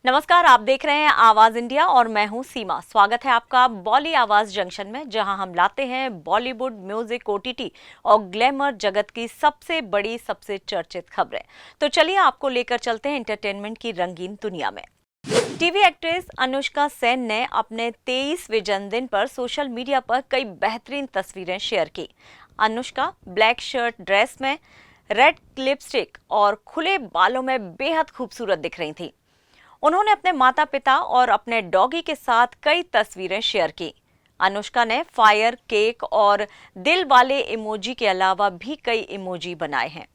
नमस्कार, आप देख रहे हैं आवाज इंडिया और मैं हूं सीमा। स्वागत है आपका बॉली आवाज जंक्शन में, जहां हम लाते हैं बॉलीवुड, म्यूजिक, ओटीटी और ग्लैमर जगत की सबसे बड़ी, सबसे चर्चित खबरें। तो चलिए आपको लेकर चलते हैं एंटरटेनमेंट की रंगीन दुनिया में। टीवी एक्ट्रेस अनुष्का सेन ने अपने 23वें जन्मदिन पर सोशल मीडिया पर कई बेहतरीन तस्वीरें शेयर की। अनुष्का ब्लैक शर्ट ड्रेस में, रेड लिपस्टिक और खुले बालों में बेहद खूबसूरत दिख रही थी। उन्होंने अपने माता पिता और अपने डॉगी के साथ कई तस्वीरें शेयर की। अनुष्का ने फायर, केक और दिल वाले इमोजी के अलावा भी कई इमोजी बनाए हैं।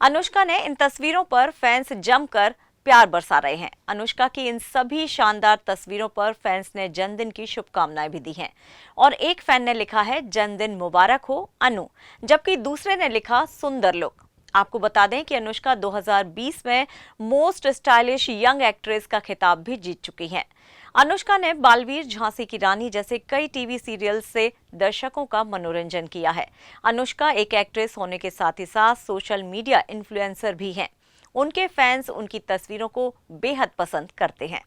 अनुष्का ने इन तस्वीरों पर फैंस जमकर प्यार बरसा रहे हैं। अनुष्का की इन सभी शानदार तस्वीरों पर फैंस ने जन्मदिन की शुभकामनाएं भी दी हैं और एक फैन ने लिखा है, जन्मदिन मुबारक हो अनु, जबकि दूसरे ने लिखा, सुंदर लुक। आपको बता दें कि अनुष्का 2020 में मोस्ट स्टाइलिश यंग एक्ट्रेस का खिताब भी जीत चुकी हैं। अनुष्का ने बालवीर, झांसी की रानी जैसे कई टीवी सीरियल से दर्शकों का मनोरंजन किया है। अनुष्का एक एक्ट्रेस होने के साथ ही साथ सोशल मीडिया इन्फ्लुएंसर भी हैं। उनके फैंस उनकी तस्वीरों को बेहद पसंद करते हैं।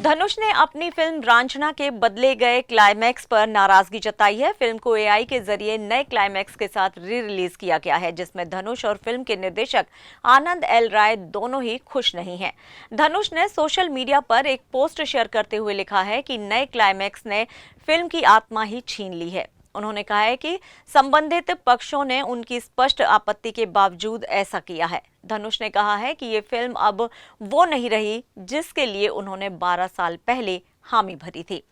धनुष ने अपनी फिल्म रांझना के बदले गए क्लाइमैक्स पर नाराजगी जताई है। फिल्म को एआई के जरिए नए क्लाइमैक्स के साथ री रिलीज किया गया है, जिसमें धनुष और फिल्म के निर्देशक आनंद एल राय दोनों ही खुश नहीं हैं। धनुष ने सोशल मीडिया पर एक पोस्ट शेयर करते हुए लिखा है कि नए क्लाइमैक्स ने फिल्म की आत्मा ही छीन ली है। उन्होंने कहा है कि संबंधित पक्षों ने उनकी स्पष्ट आपत्ति के बावजूद ऐसा किया है। धनुष ने कहा है कि ये फिल्म अब वो नहीं रही जिसके लिए उन्होंने 12 साल पहले हामी भरी थी।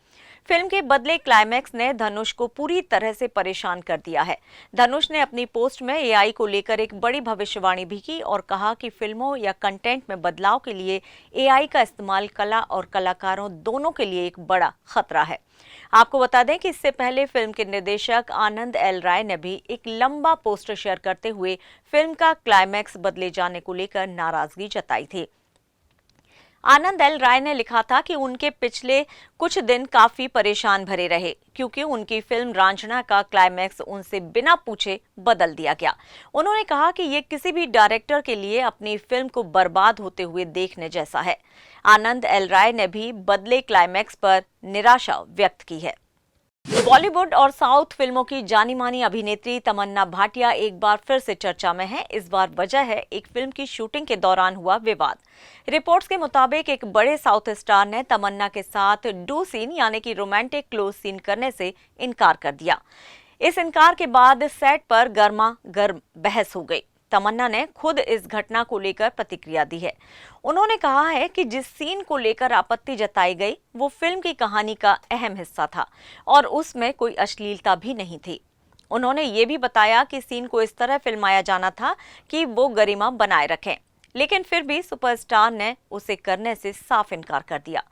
फिल्म के बदले क्लाइमैक्स ने धनुष को पूरी तरह से परेशान कर दिया है। धनुष ने अपनी पोस्ट में एआई को लेकर एक बड़ी भविष्यवाणी भी की और कहा कि फिल्मों या कंटेंट में बदलाव के लिए एआई का इस्तेमाल कला और कलाकारों दोनों के लिए एक बड़ा खतरा है। आपको बता दें कि इससे पहले फिल्म के निर्देशक आनंद एल राय ने भी एक लंबा पोस्ट शेयर करते हुए फिल्म का क्लाइमैक्स बदले जाने को लेकर नाराजगी जताई थी। आनंद एल राय ने लिखा था कि उनके पिछले कुछ दिन काफी परेशान भरे रहे, क्योंकि उनकी फिल्म रांझना का क्लाइमैक्स उनसे बिना पूछे बदल दिया गया। उन्होंने कहा कि ये किसी भी डायरेक्टर के लिए अपनी फिल्म को बर्बाद होते हुए देखने जैसा है। आनंद एल राय ने भी बदले क्लाइमैक्स पर निराशा व्यक्त की है। बॉलीवुड और साउथ फिल्मों की जानी मानी अभिनेत्री तमन्ना भाटिया एक बार फिर से चर्चा में है। इस बार वजह है एक फिल्म की शूटिंग के दौरान हुआ विवाद। रिपोर्ट्स के मुताबिक एक बड़े साउथ स्टार ने तमन्ना के साथ डू सीन यानी कि रोमांटिक क्लोज सीन करने से इनकार कर दिया। इस इनकार के बाद सेट पर गर्मा गर्म बहस हो गई। तमन्ना ने खुद इस घटना को लेकर प्रतिक्रिया दी है। उन्होंने कहा है कि जिस सीन को लेकर आपत्ति जताई गई वो फिल्म की कहानी का अहम हिस्सा था और उसमें कोई अश्लीलता भी नहीं थी। उन्होंने ये भी बताया कि सीन को इस तरह फिल्माया जाना था कि वो गरिमा बनाए रखें, लेकिन फिर भी सुपरस्टार ने उसे करने से साफ इनकार कर दिया।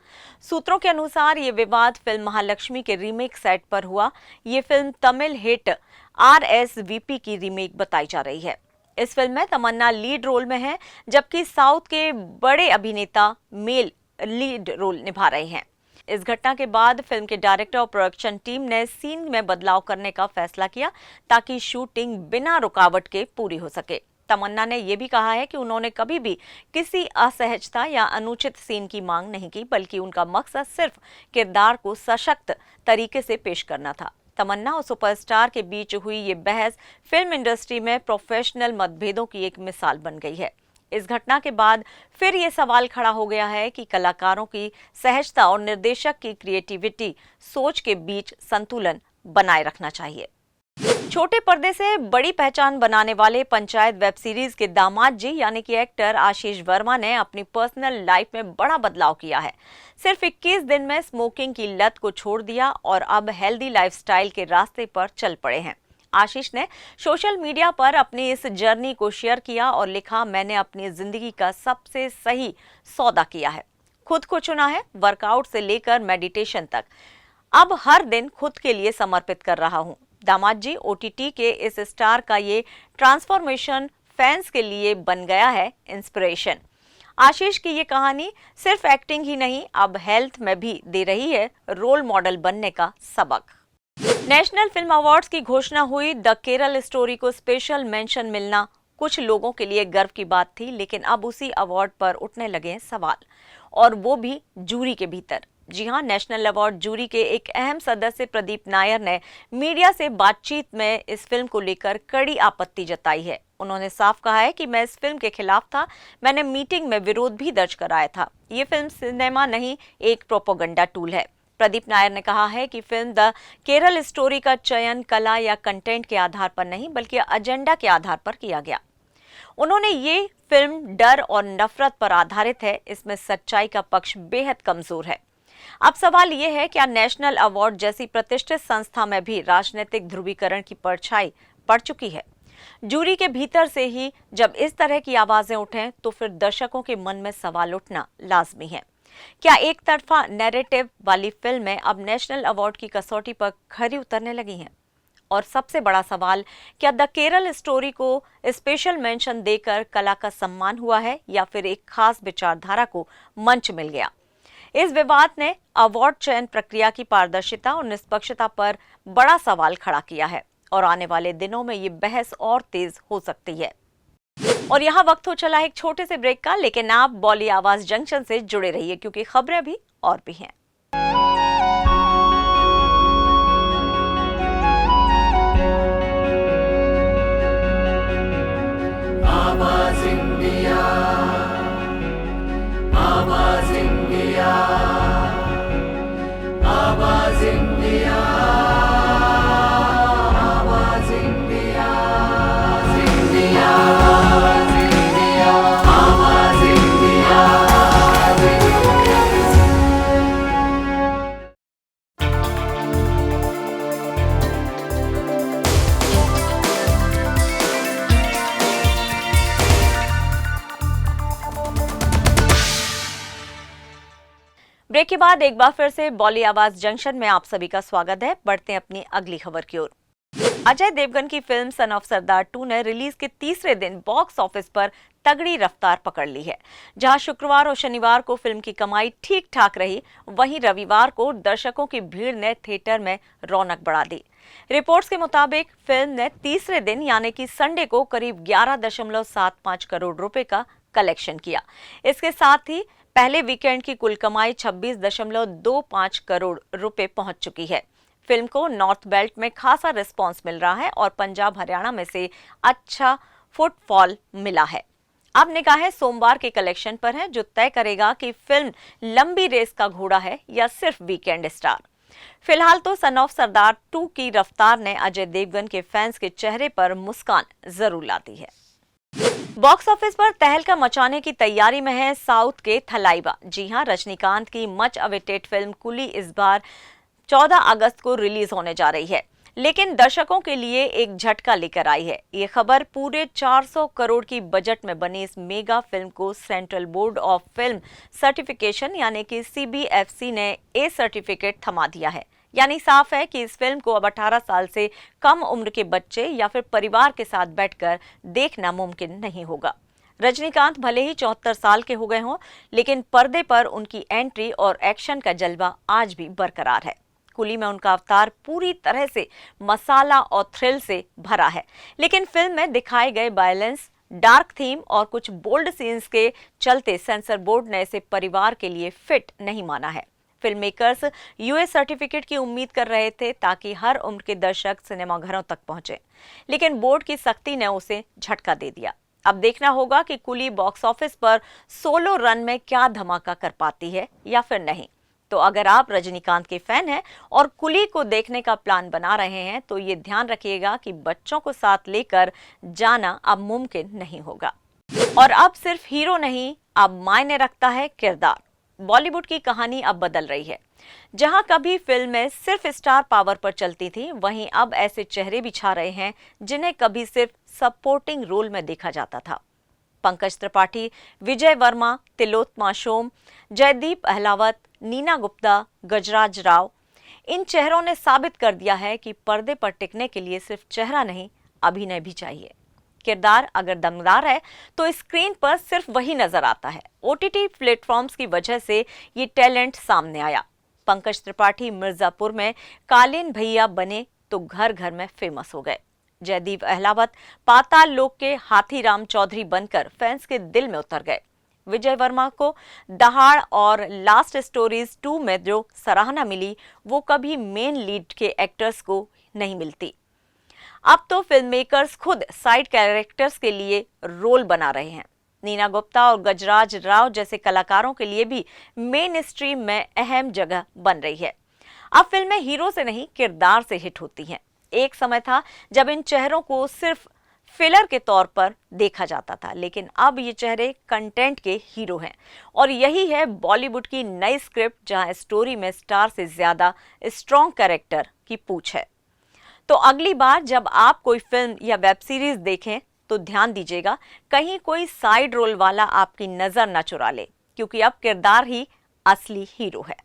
सूत्रों के अनुसार ये विवाद फिल्म महालक्ष्मी के रीमेक सेट पर हुआ। ये फिल्म तमिल हिट RSVP की रीमेक बताई जा रही है। इस फिल्म में तमन्ना लीड रोल में है, जबकि साउथ के बड़े अभिनेता मेल लीड रोल निभा रहे हैं। इस घटना के बाद फिल्म के डायरेक्टर और प्रोडक्शन टीम ने सीन में बदलाव करने का फैसला किया ताकि शूटिंग बिना रुकावट के पूरी हो सके। तमन्ना ने यह भी कहा है कि उन्होंने कभी भी किसी असहजता या अनुचित सीन की मांग नहीं की, बल्कि उनका मकसद सिर्फ किरदार को सशक्त तरीके से पेश करना था। तमन्ना और सुपरस्टार के बीच हुई ये बहस फिल्म इंडस्ट्री में प्रोफेशनल मतभेदों की एक मिसाल बन गई है। इस घटना के बाद फिर ये सवाल खड़ा हो गया है कि कलाकारों की सहजता और निर्देशक की क्रिएटिविटी सोच के बीच संतुलन बनाए रखना चाहिए। छोटे पर्दे से बड़ी पहचान बनाने वाले पंचायत वेब सीरीज के दामाद जी यानी कि एक्टर आशीष वर्मा ने अपनी पर्सनल लाइफ में बड़ा बदलाव किया है। सिर्फ 21 दिन में स्मोकिंग की लत को छोड़ दिया और अब हेल्दी लाइफस्टाइल के रास्ते पर चल पड़े हैं। आशीष ने सोशल मीडिया पर अपनी इस जर्नी को शेयर किया और लिखा, मैंने अपनी जिंदगी का सबसे सही सौदा किया है। खुद को चुना है, वर्कआउट से लेकर मेडिटेशन तक। अब हर दिन खुद के लिए समर्पित कर रहा हूँ। दामाद जी OTT के इस स्टार का ये ट्रांसफॉर्मेशन फैंस के लिए बन गया है इंस्पिरेशन। आशीष की ये कहानी सिर्फ एक्टिंग ही नहीं, अब हेल्थ में भी दे रही है रोल मॉडल बनने का सबक। नेशनल फिल्म अवार्ड्स की घोषणा हुई। द केरल स्टोरी को स्पेशल मेंशन मिलना कुछ लोगों के लिए गर्व की बात थी, लेकिन अब उसी अवार्ड पर उठने लगे हैं सवाल। और वो भी जूरी के भीतर। जी हां, नेशनल अवार्ड जूरी के एक अहम सदस्य प्रदीप नायर ने मीडिया से बातचीत में इस फिल्म को लेकर कड़ी आपत्ति जताई है। उन्होंने साफ कहा है कि मैं इस फिल्म के खिलाफ था, मैंने मीटिंग में विरोध भी दर्ज कराया था। ये फिल्म सिनेमा नहीं, एक प्रोपेगेंडा टूल है। प्रदीप नायर ने कहा है कि फिल्म द केरल स्टोरी का चयन कला या कंटेंट के आधार पर नहीं बल्कि एजेंडा के आधार पर किया गया। उन्होंने ये फिल्म डर और नफरत पर आधारित है, इसमें सच्चाई का पक्ष बेहद कमजोर है। अब सवाल ये है, क्या नेशनल अवार्ड जैसी प्रतिष्ठित संस्था में भी राजनीतिक ध्रुवीकरण की परछाई पड़ चुकी है? जूरी के भीतर से ही जब इस तरह की आवाजें उठें तो फिर दर्शकों के मन में सवाल उठना लाजमी है। क्या एक तरफा नैरेटिव वाली फिल्में अब नेशनल अवार्ड की कसौटी पर खरी उतरने लगी हैं? और सबसे बड़ा सवाल, क्या द केरल स्टोरी को स्पेशल मेंशन देकर कला का सम्मान हुआ है या फिर एक खास विचारधारा को मंच मिल गया? इस विवाद ने अवार्ड चयन प्रक्रिया की पारदर्शिता और निष्पक्षता पर बड़ा सवाल खड़ा किया है और आने वाले दिनों में ये बहस और तेज हो सकती है। और यहाँ वक्त हो चला है एक छोटे से ब्रेक का, लेकिन आप बॉली आवाज जंक्शन से जुड़े रहिए क्योंकि खबरें भी और भी हैं। आवाज इंडिया, आवाज इंडिया, आवाज इंडिया, आवाज इंडिया, इंडिया, इंडिया, आवाज इंडिया। ब्रेक के बाद एक बार फिर से बॉली आवाज जंक्शन में आप सभी का स्वागत है। बढ़ते हैं अपनी अगली खबर की ओर। अजय देवगन की फिल्म सन ऑफ सरदार 2 ने रिलीज के तीसरे दिन बॉक्स ऑफिस पर तगड़ी रफ्तार पकड़ ली है। जहां शुक्रवार और शनिवार को फिल्म की कमाई ठीक ठाक रही, वहीं रविवार को दर्शकों की भीड़ ने थिएटर में रौनक बढ़ा दी। रिपोर्ट्स के मुताबिक फिल्म ने तीसरे दिन यानी कि संडे को करीब 11.75 करोड़ रुपए का कलेक्शन किया। इसके साथ ही पहले वीकेंड की कुल कमाई 26.25 करोड़ रुपए पहुंच चुकी है। फिल्म को नॉर्थ बेल्ट में खासा रिस्पांस मिल रहा है और पंजाब हरियाणा में से अच्छा फुटफॉल मिला है। अब निगाहें सोमवार के कलेक्शन पर है, जो तय करेगा कि फिल्म लंबी रेस का घोड़ा है या सिर्फ वीकेंड स्टार। फिलहाल तो सन ऑफ सरदार 2 की रफ्तार ने अजय देवगन के फैंस के चेहरे पर मुस्कान जरूर लाती है। बॉक्स ऑफिस पर तहलका मचाने की तैयारी में है साउथ के थलाइवा। जी हां, रजनीकांत की मच अवेटेड फिल्म कुली इस बार 14 अगस्त को रिलीज होने जा रही है, लेकिन दर्शकों के लिए एक झटका लेकर आई है। ये खबर पूरे 400 करोड़ की बजट में बनी इस मेगा फिल्म को central board of film certification यानी कि CBFC ने ए सर्टिफिकेट थमा दिया है। यानी साफ है कि इस फिल्म को अब 18 साल से कम उम्र के बच्चे या फिर परिवार के साथ बैठकर देखना मुमकिन नहीं होगा। रजनीकांत भले ही 74 साल के हो गए हों, लेकिन पर्दे पर उनकी एंट्री और एक्शन का जलवा आज भी बरकरार है। कुली में उनका अवतार पूरी तरह से मसाला और थ्रिल से भरा है, लेकिन फिल्म में दिखाए गए वायलेंस, डार्क थीम और कुछ बोल्ड सीन्स के चलते सेंसर बोर्ड ने इसे परिवार के लिए फिट नहीं माना है। फिल्म मेकर्स यूएस सर्टिफिकेट की उम्मीद कर रहे थे ताकि हर उम्र के दर्शक सिनेमाघरों तक पहुंचे, लेकिन बोर्ड की सख्ती ने उसे झटका दे दिया। अब देखना होगा कि कुली बॉक्स ऑफिस पर सोलो रन में क्या धमाका कर पाती है या फिर नहीं। तो अगर आप रजनीकांत के फैन हैं और कुली को देखने का प्लान बना रहे हैं तो ये ध्यान रखिएगा कि बच्चों को साथ लेकर जाना अब मुमकिन नहीं होगा। और अब सिर्फ हीरो नहीं, अब मायने रखता है किरदार। बॉलीवुड की कहानी अब बदल रही है। जहां कभी फिल्में सिर्फ स्टार पावर पर चलती थी, वहीं अब ऐसे चेहरे भी छा रहे हैं जिन्हें कभी सिर्फ सपोर्टिंग रोल में देखा जाता था। पंकज त्रिपाठी, विजय वर्मा, तिलोत्तमा सोम, जयदीप अहलावत, नीना गुप्ता, गजराज राव, इन चेहरों ने साबित कर दिया है कि पर्दे पर टिकने के लिए सिर्फ चेहरा नहीं, अभिनय भी चाहिए। किरदार अगर दमदार है तो स्क्रीन पर सिर्फ वही नजर आता है। OTT प्लेटफॉर्म्स की वजह से ये टैलेंट सामने आया। पंकज त्रिपाठी मिर्जापुर में कालीन भैया बने तो घर घर में फेमस हो गए। जयदीप अहलावत पाताल लोक के हाथीराम चौधरी बनकर फैंस के दिल में उतर गए। विजय वर्मा को दहाड़ और लास्ट स्टोरीज 2 में जो सराहना मिली वो कभी मेन लीड के एक्टर्स को नहीं मिलती। अब तो फिल्म मेकर्स खुद साइड कैरेक्टर्स के लिए रोल बना रहे हैं। नीना गुप्ता और गजराज राव जैसे कलाकारों के लिए भी मेन स्ट्रीम में अहम जगह बन रही है। अब फिल्में हीरो से नहीं किरदार से हिट होती हैं। एक समय था जब इन चेहरों को सिर्फ फिलर के तौर पर देखा जाता था, लेकिन अब ये चेहरे कंटेंट के हीरो हैं और यही है बॉलीवुड की नई स्क्रिप्ट, जहां स्टोरी में स्टार से ज्यादा स्ट्रॉन्ग कैरेक्टर की पूछ है। तो अगली बार जब आप कोई फिल्म या वेब सीरीज देखें तो ध्यान दीजिएगा कहीं कोई साइड रोल वाला आपकी नजर न चुरा ले, क्योंकि अब किरदार ही असली हीरो है।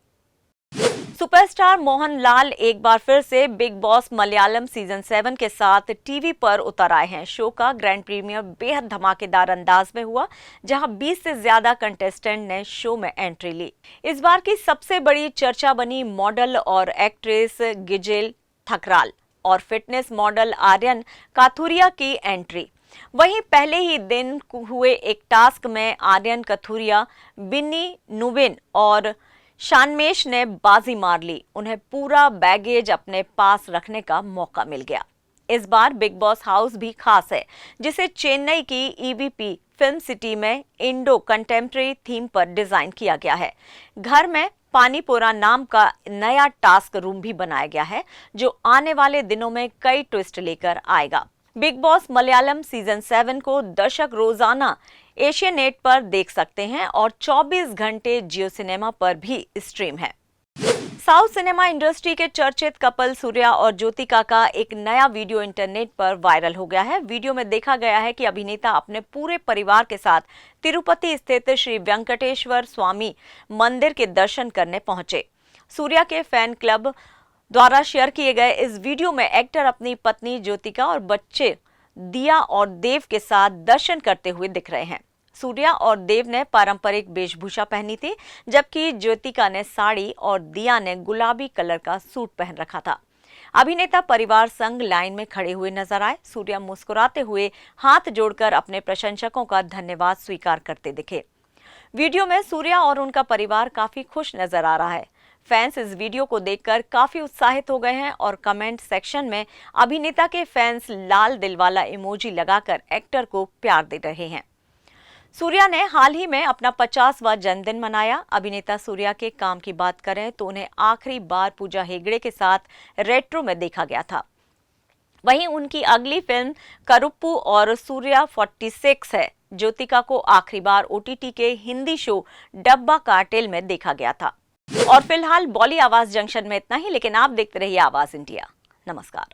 सुपरस्टार मोहनलाल एक बार फिर से बिग बॉस मलयालम सीजन 7 के साथ टीवी पर उतर आए हैं। शो का ग्रैंड प्रीमियर बेहद धमाकेदार अंदाज में हुआ, जहां 20 से ज्यादा कंटेस्टेंट ने शो में एंट्री ली। इस बार की सबसे बड़ी चर्चा बनी मॉडल और एक्ट्रेस गिजेल थकराल और फिटनेस मॉडल आर्यन काथुरिया की एंट्री। वहीं पहले ही दिन हुए एक टास्क में आर्यन कथुरिया, बिन्नी नुबिन और शानमेश ने बाजी मार ली। उन्हें पूरा बैगेज अपने पास रखने का मौका मिल गया। इस बार बिग बॉस हाउस भी खास है, जिसे चेन्नई की ईवीपी फिल्म सिटी में इंडो कंटेम्प्रेरी थीम पर डिजाइन किया गया है। घर में पानीपुरा नाम का नया टास्क रूम भी बनाया गया है, जो आने वाले दिनों में कई ट्विस्ट लेकर आएगा। बिग बॉस मलयालम सीजन 7 को दर्शक रोजाना एशियानेट पर देख सकते हैं और 24 घंटे जियो सिनेमा पर भी स्ट्रीम है। साउथ सिनेमा इंडस्ट्री के चर्चित कपल सूर्या और ज्योतिका का एक नया वीडियो इंटरनेट पर वायरल हो गया है। वीडियो में देखा गया है कि अभिनेता अपने पूरे परिवार के साथ तिरुपति स्थित श्री वेंकटेश्वर स्वामी मंदिर के दर्शन करने पहुंचे। सूर्या के फैन क्लब द्वारा शेयर किए गए इस वीडियो में एक्टर अपनी पत्नी ज्योतिका और बच्चे दिया और देव के साथ दर्शन करते हुए दिख रहे हैं। सूर्या और देव ने पारंपरिक वेशभूषा पहनी थी, जबकि ज्योतिका ने साड़ी और दिया ने गुलाबी कलर का सूट पहन रखा था। अभिनेता परिवार संग लाइन में खड़े हुए नजर आए। सूर्या मुस्कुराते हुए हाथ जोड़कर अपने प्रशंसकों का धन्यवाद स्वीकार करते दिखे। वीडियो में सूर्या और उनका परिवार काफी खुश नजर आ रहा है। फैंस इस वीडियो को देखकर काफी उत्साहित हो गए हैं और कमेंट सेक्शन में अभिनेता के फैंस लाल दिल वाला इमोजी लगाकर एक्टर को प्यार दे रहे हैं। सूर्या ने हाल ही में अपना 50वां जन्मदिन मनाया। अभिनेता सूर्या के काम की बात करें तो उन्हें आखिरी बार पूजा हेगड़े के साथ रेट्रो में देखा गया था। वहीं उनकी अगली फिल्म करुप्पू और सूर्या 46 है। ज्योतिका को आखिरी बार ओटीटी के हिंदी शो डब्बा कार्टेल में देखा गया था। और फिलहाल बॉली आवाज जंक्शन में इतना ही, लेकिन आप देखते रहिए आवाज इंडिया। नमस्कार।